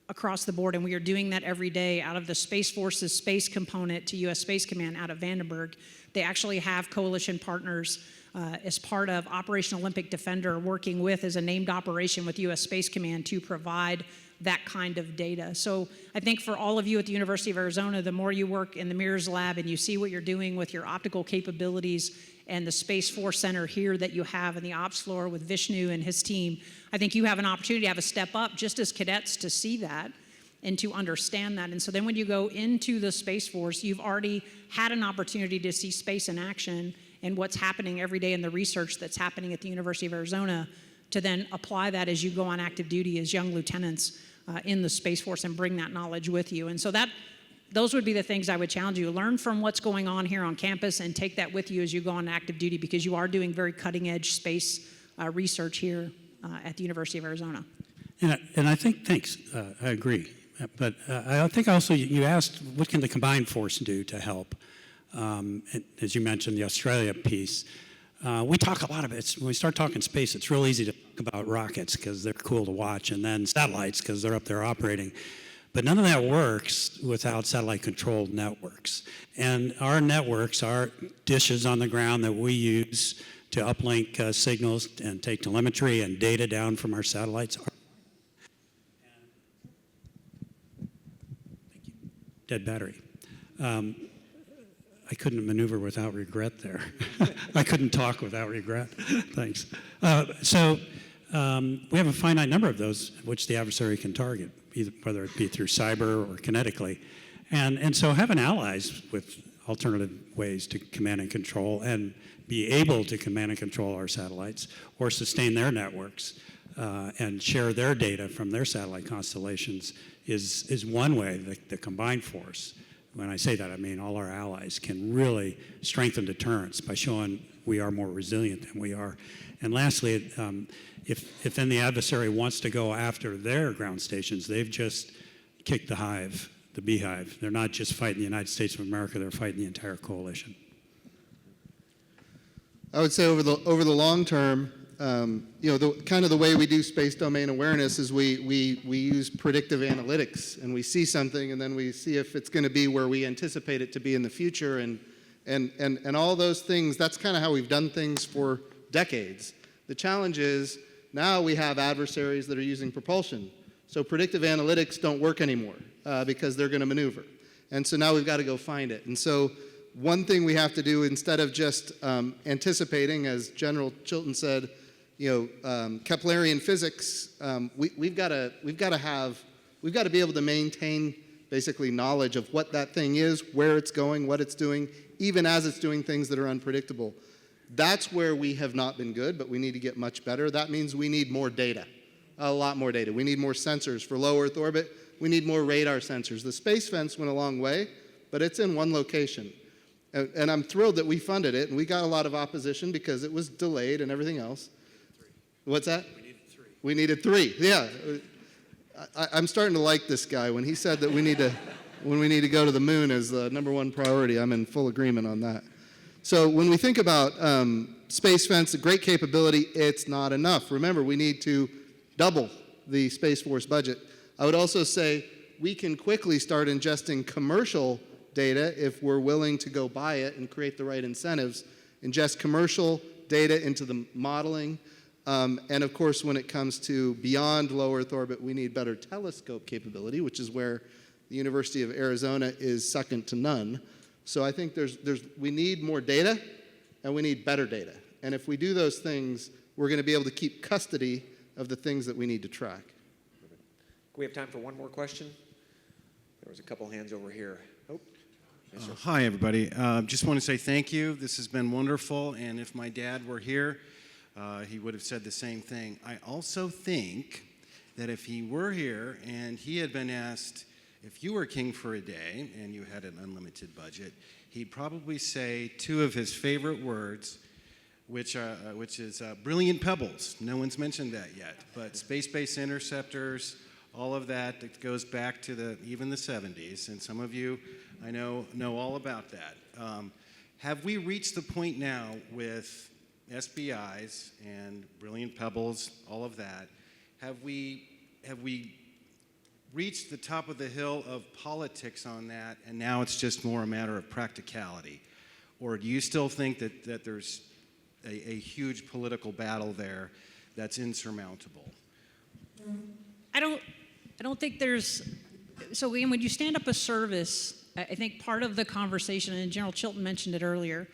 across the board? And we are doing that every day out of the Space Force's space component to U.S. Space Command out of Vandenberg. They actually have coalition partners as part of Operation Olympic Defender, working with as a named operation with U.S. Space Command to provide that kind of data. So I think for all of you at the University of Arizona, the more you work in the Mirrors Lab and you see what you're doing with your optical capabilities and the Space Force Center here that you have in the ops floor with Vishnu and his team, I think you have an opportunity to have a step up just as cadets to see that and to understand that. And so then when you go into the Space Force, you've already had an opportunity to see space in action and what's happening every day in the research that's happening at the University of Arizona, to then apply that as you go on active duty as young lieutenants in the Space Force and bring that knowledge with you. And so those would be the things I would challenge you. Learn from what's going on here on campus and take that with you as you go on active duty, because you are doing very cutting edge space research here at the University of Arizona. And I think, thanks, I agree. But I think also you asked, what can the combined force do to help? As you mentioned, the Australia piece. We talk a lot of it. When we start talking space, it's real easy to talk about rockets because they're cool to watch, and then satellites because they're up there operating. But none of that works without satellite-controlled networks. And our networks are dishes on the ground that we use to uplink signals and take telemetry and data down from our satellites. Thank you. Dead battery. I couldn't maneuver without regret there. I couldn't talk without regret. Thanks. So we have a finite number of those which the adversary can target, either, whether it be through cyber or kinetically. And so having allies with alternative ways to command and control and be able to command and control our satellites or sustain their networks and share their data from their satellite constellations is one way the combined force. When I say that, I mean all our allies can really strengthen deterrence by showing we are more resilient than we are. And lastly, if then the adversary wants to go after their ground stations, they've just kicked the beehive. They're not just fighting the United States of America, they're fighting the entire coalition. I would say over the long term, the way we do space domain awareness is we use predictive analytics, and we see something, and then we see if it's going to be where we anticipate it to be in the future, and all those things. That's kind of how we've done things for decades. The challenge is now we have adversaries that are using propulsion, so predictive analytics don't work anymore because they're going to maneuver, and so now we've got to go find it. And so one thing we have to do, instead of just anticipating, as General Chilton said, Keplerian physics, we've got to be able to maintain basically knowledge of what that thing is, where it's going, what it's doing, even as it's doing things that are unpredictable. That's where we have not been good, but we need to get much better. That means we need more data, a lot more data. We need more sensors for low Earth orbit. We need more radar sensors. The space fence went a long way, but it's in one location. And I'm thrilled that we funded it, and we got a lot of opposition because it was delayed and everything else. What's that? We needed three. Yeah. I'm starting to like this guy. When he said that when we need to go to the moon as the number one priority, I'm in full agreement on that. So when we think about space fence, a great capability, it's not enough. Remember, we need to double the Space Force budget. I would also say we can quickly start ingesting commercial data if we're willing to go buy it and create the right incentives, ingest commercial data into the modeling. And of course, when it comes to beyond low Earth orbit, we need better telescope capability, which is where the University of Arizona is second to none. So I think we need more data, and we need better data. And if we do those things, we're going to be able to keep custody of the things that we need to track. We have time for one more question. There was a couple hands over here. Oh. Yes, sir. Hi, everybody. Just want to say thank you. This has been wonderful, and if my dad were here, he would have said the same thing. I also think that if he were here and he had been asked if you were king for a day and you had an unlimited budget, he'd probably say two of his favorite words, which is brilliant pebbles. No one's mentioned that yet, but space-based interceptors, all of that, it goes back to even the 70s, and some of you, I know all about that. Have we reached the point now with SBIs and brilliant pebbles, all of that? Have we reached the top of the hill of politics on that, and now it's just more a matter of practicality? Or do you still think that there's a huge political battle there that's insurmountable? I don't think there's, so when you stand up a service, I think part of the conversation, and General Chilton mentioned it earlier,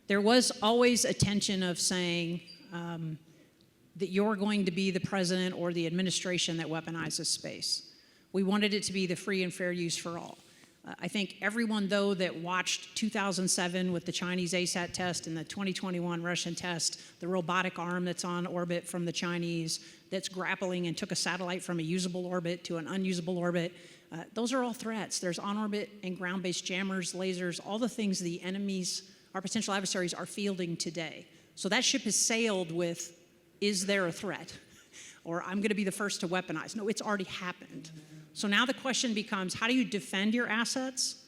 there was always a tension of saying that you're going to be the president or the administration that weaponizes space. We wanted it to be the free and fair use for all. I think everyone, though, that watched 2007 with the Chinese ASAT test and the 2021 Russian test, the robotic arm that's on orbit from the Chinese, that's grappling and took a satellite from a usable orbit to an unusable orbit, those are all threats. There's on-orbit and ground-based jammers, lasers, all the things the enemies, our potential adversaries, are fielding today. So that ship has sailed with, is there a threat? Or I'm going to be the first to weaponize. No, it's already happened. So now the question becomes, how do you defend your assets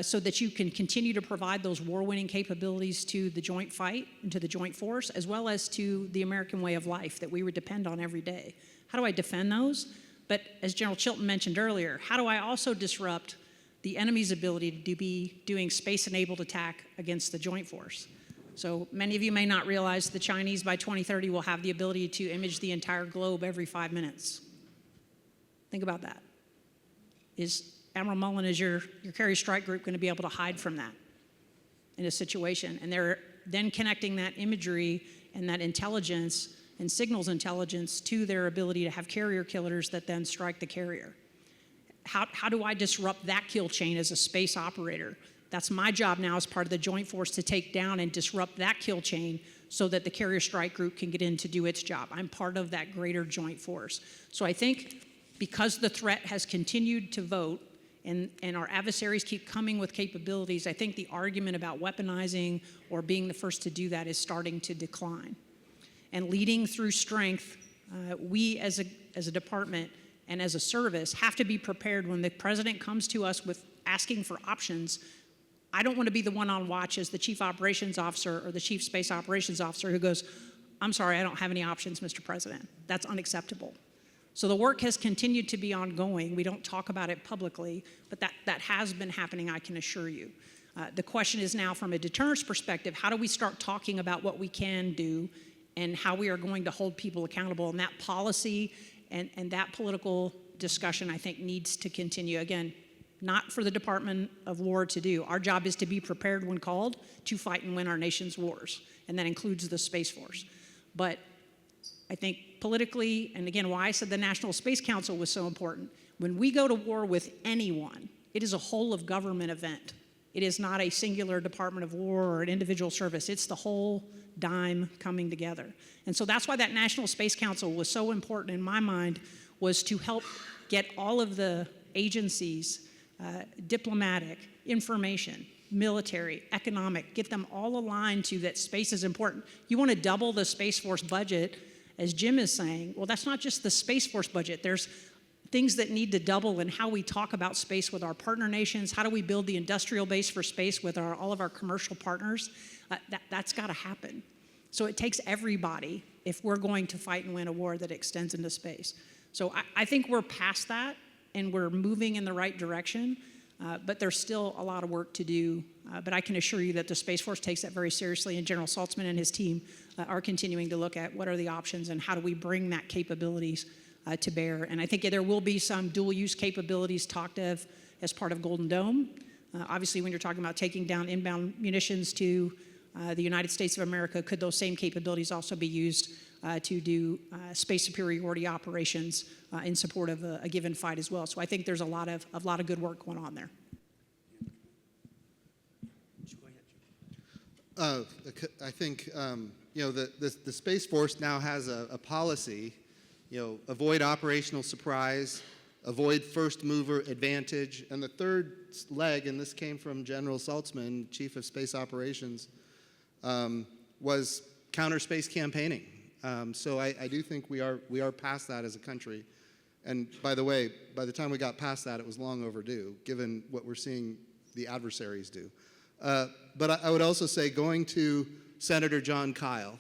so that you can continue to provide those war-winning capabilities to the joint fight and to the joint force, as well as to the American way of life that we would depend on every day? How do I defend those? But as General Chilton mentioned earlier, how do I also disrupt the enemy's ability to be doing space-enabled attack against the joint force? So many of you may not realize the Chinese by 2030 will have the ability to image the entire globe every 5 minutes. Think about that. Is Admiral Mullen, is your carrier strike group going to be able to hide from that in a situation? And they're then connecting that imagery and that intelligence and signals intelligence to their ability to have carrier killers that then strike the carrier. How do I disrupt that kill chain as a space operator? That's my job now as part of the joint force, to take down and disrupt that kill chain so that the carrier strike group can get in to do its job. I'm part of that greater joint force. So I think because the threat has continued to vote and our adversaries keep coming with capabilities, I think the argument about weaponizing or being the first to do that is starting to decline. And leading through strength, we as a department and as a service have to be prepared when the president comes to us with asking for options. I don't want to be the one on watch as the chief operations officer or the chief space operations officer who goes, I'm sorry, I don't have any options, Mr. President. That's unacceptable. So the work has continued to be ongoing. We don't talk about it publicly, but that has been happening, I can assure you. The question is now, from a deterrence perspective, how do we start talking about what we can do and how we are going to hold people accountable? And that policy and that political discussion, I think, needs to continue. Again, not for the Department of War to do. Our job is to be prepared when called to fight and win our nation's wars, and that includes the Space Force. But I think politically, and again, why I said the National Space Council was so important, when we go to war with anyone, it is a whole of government event. It is not a singular Department of War or an individual service. It's the whole dime coming together. And so that's why that National Space Council was so important in my mind, was to help get all of the agencies, diplomatic, information, military, economic, get them all aligned to that space is important. You want to double the Space Force budget, as Jim is saying, well, that's not just the Space Force budget. There's things that need to double in how we talk about space with our partner nations. How do we build the industrial base for space with all of our commercial partners? That's got to happen. So it takes everybody if we're going to fight and win a war that extends into space. So I think we're past that, and we're moving in the right direction, but there's still a lot of work to do. But I can assure you that the Space Force takes that very seriously, and General Saltzman and his team are continuing to look at what are the options and how do we bring that capabilities to bear. And I think there will be some dual-use capabilities talked of as part of Golden Dome. Obviously, when you're talking about taking down inbound munitions to the United States of America, could those same capabilities also be used to do space superiority operations in support of a given fight as well? So I think there's a lot of good work going on there. I think the Space Force now has a policy, avoid operational surprise, avoid first mover advantage. And the third leg, and this came from General Saltzman, Chief of Space Operations, was counter space campaigning. So I do think we are past that as a country. And by the way, by the time we got past that, it was long overdue, given what we're seeing the adversaries do. But I would also say, going to Senator John Kyle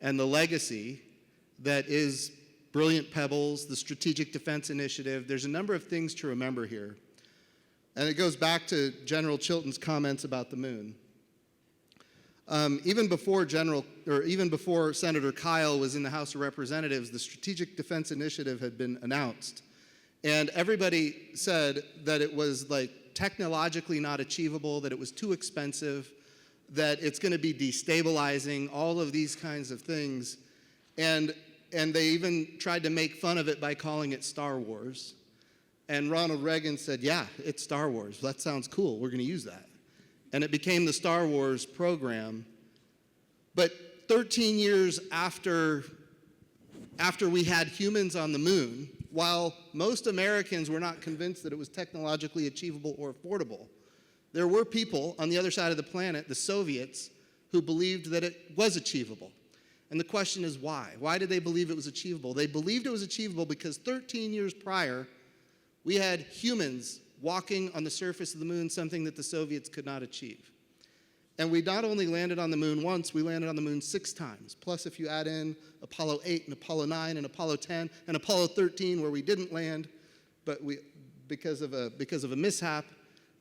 and the legacy that is Brilliant Pebbles, the Strategic Defense Initiative, there's a number of things to remember here. And it goes back to General Chilton's comments about the moon. Even before Senator Kyle was in the House of Representatives, the Strategic Defense Initiative had been announced. And everybody said that it was like technologically not achievable, that it was too expensive, that it's going to be destabilizing, all of these kinds of things. And they even tried to make fun of it by calling it Star Wars. And Ronald Reagan said, yeah, it's Star Wars. That sounds cool. We're going to use that. And it became the Star Wars program. But 13 years after we had humans on the moon, while most Americans were not convinced that it was technologically achievable or affordable, there were people on the other side of the planet, the Soviets, who believed that it was achievable. And the question is why? Why did they believe it was achievable? They believed it was achievable because 13 years prior, we had humans walking on the surface of the moon, something that the Soviets could not achieve. And we not only landed on the moon once, we landed on the moon 6 times. Plus, if you add in Apollo 8 and Apollo 9 and Apollo 10 and Apollo 13, where we didn't land, but because of a mishap,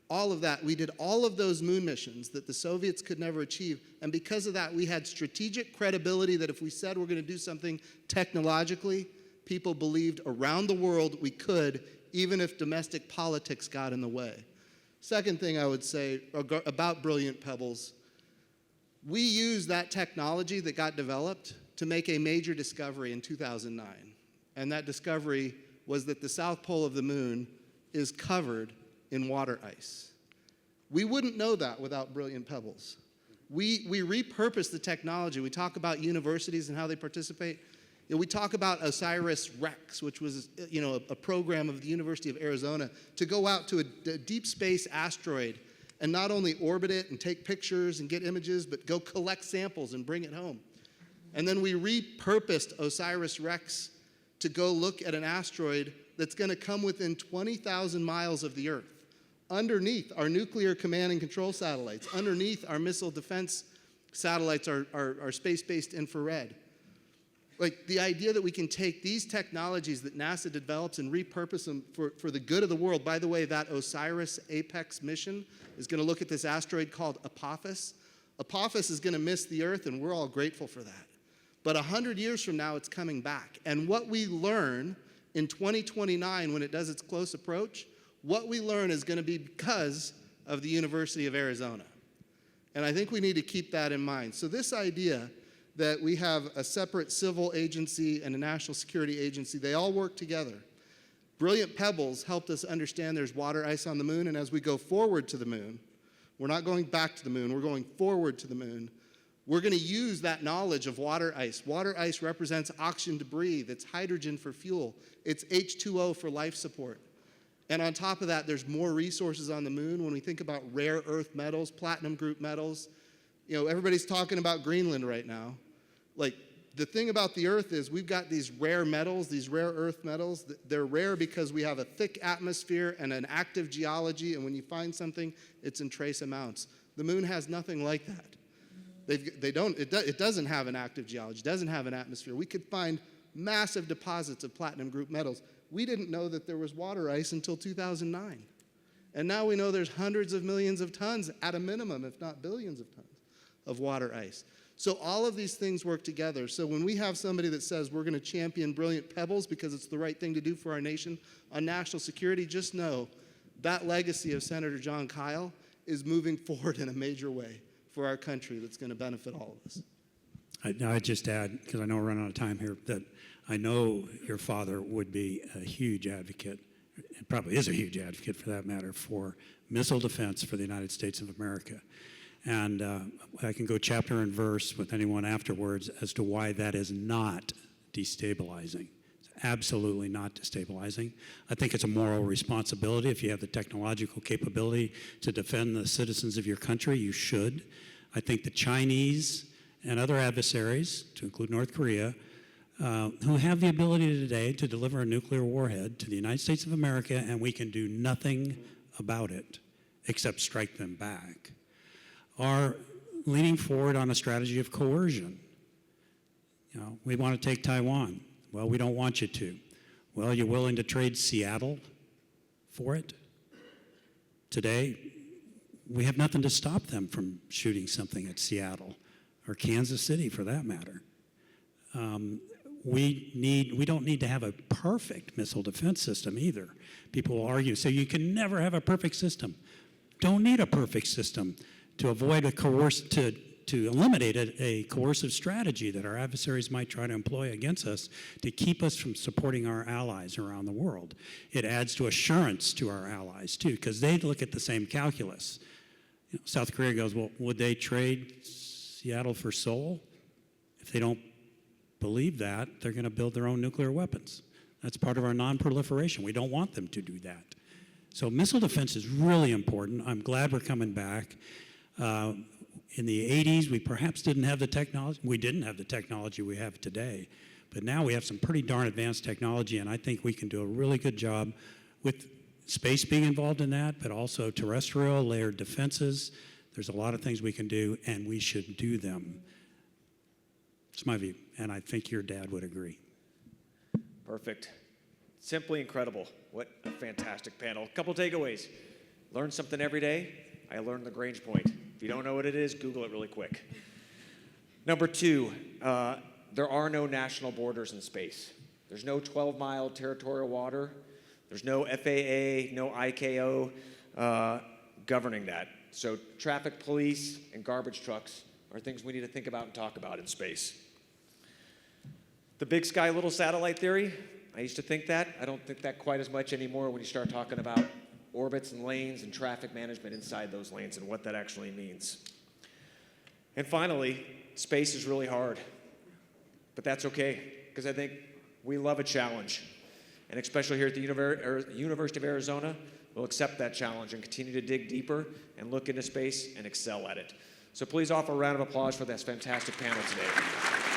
all of that, we did all of those moon missions that the Soviets could never achieve. And because of that, we had strategic credibility that if we said we're going to do something technologically, people believed around the world we could, even if domestic politics got in the way. Second thing I would say about Brilliant Pebbles, we used that technology that got developed to make a major discovery in 2009. And that discovery was that the south pole of the moon is covered in water ice. We wouldn't know that without Brilliant Pebbles. We repurposed the technology. We talk about universities and how they participate. We talk about OSIRIS-REx, which was a program of the University of Arizona to go out to a deep space asteroid and not only orbit it and take pictures and get images, but go collect samples and bring it home. And then we repurposed OSIRIS-REx to go look at an asteroid that's going to come within 20,000 miles of the Earth, underneath our nuclear command and control satellites, underneath our missile defense satellites, our space-based infrared. Like the idea that we can take these technologies that NASA develops and repurpose them for the good of the world. By the way, that OSIRIS Apex mission is going to look at this asteroid called Apophis. Apophis is going to miss the Earth, and we're all grateful for that. But 100 years from now, it's coming back. And what we learn in 2029, when it does its close approach, what we learn is going to be because of the University of Arizona. And I think we need to keep that in mind. So this idea that we have a separate civil agency and a national security agency, they all work together. Brilliant Pebbles helped us understand there's water ice on the moon, and as we go forward to the moon, we're not going back to the moon, we're going forward to the moon. We're going to use that knowledge of water ice. Water ice represents oxygen to breathe. It's hydrogen for fuel. It's H2O for life support. And on top of that, there's more resources on the moon. When we think about rare earth metals, platinum group metals, everybody's talking about Greenland right now. Like, the thing about the Earth is we've got these rare metals, these rare earth metals. They're rare because we have a thick atmosphere and an active geology, and when you find something, it's in trace amounts. The moon has nothing like that. It doesn't have an active geology, doesn't have an atmosphere. We could find massive deposits of platinum group metals. We didn't know that there was water ice until 2009. And now we know there's hundreds of millions of tons at a minimum, if not billions of tons, of water ice. So all of these things work together. So when we have somebody that says we're going to champion Brilliant Pebbles because it's the right thing to do for our nation on national security, just know that legacy of Senator John Kyle is moving forward in a major way for our country that's going to benefit all of us. I'd just add, because I know we're running out of time here, that I know your father would be a huge advocate, and probably is a huge advocate for that matter, for missile defense for the United States of America. And I can go chapter and verse with anyone afterwards as to why that is not destabilizing. It's absolutely not destabilizing. I think it's a moral responsibility. If you have the technological capability to defend the citizens of your country, you should. I think the Chinese and other adversaries, to include North Korea, who have the ability today to deliver a nuclear warhead to the United States of America, and we can do nothing about it except strike them back, are leaning forward on a strategy of coercion. You know, we want to take Taiwan. Well, we don't want you to. Well, you're willing to trade Seattle for it? Today, we have nothing to stop them from shooting something at Seattle or Kansas City, for that matter. We don't need to have a perfect missile defense system either. People will argue, so you can never have a perfect system. Don't need a perfect system to avoid to eliminate a coercive strategy that our adversaries might try to employ against us to keep us from supporting our allies around the world. It adds to assurance to our allies too, because they look at the same calculus. You know, South Korea goes, well, would they trade Seattle for Seoul? If they don't believe that, they're going to build their own nuclear weapons. That's part of our non-proliferation. We don't want them to do that. So missile defense is really important. I'm glad we're coming back. In the 80s, we perhaps didn't have the technology. We didn't have the technology we have today. But now we have some pretty darn advanced technology, and I think we can do a really good job with space being involved in that, but also terrestrial, layered defenses. There's a lot of things we can do, and we should do them. It's my view, and I think your dad would agree. Perfect. Simply incredible. What a fantastic panel. A couple takeaways. Learn something every day. I learned the Grange point. If you don't know what it is, Google it really quick. Number two, there are no national borders in space. There's no 12-mile territorial water. There's no FAA, no ICAO governing that. So traffic police and garbage trucks are things we need to think about and talk about in space. The big sky, little satellite theory, I used to think that. I don't think that quite as much anymore when you start talking about orbits and lanes and traffic management inside those lanes and what that actually means. And finally, space is really hard, but that's okay, because I think we love a challenge. And especially here at the University of Arizona, we'll accept that challenge and continue to dig deeper and look into space and excel at it. So please offer a round of applause for this fantastic panel today.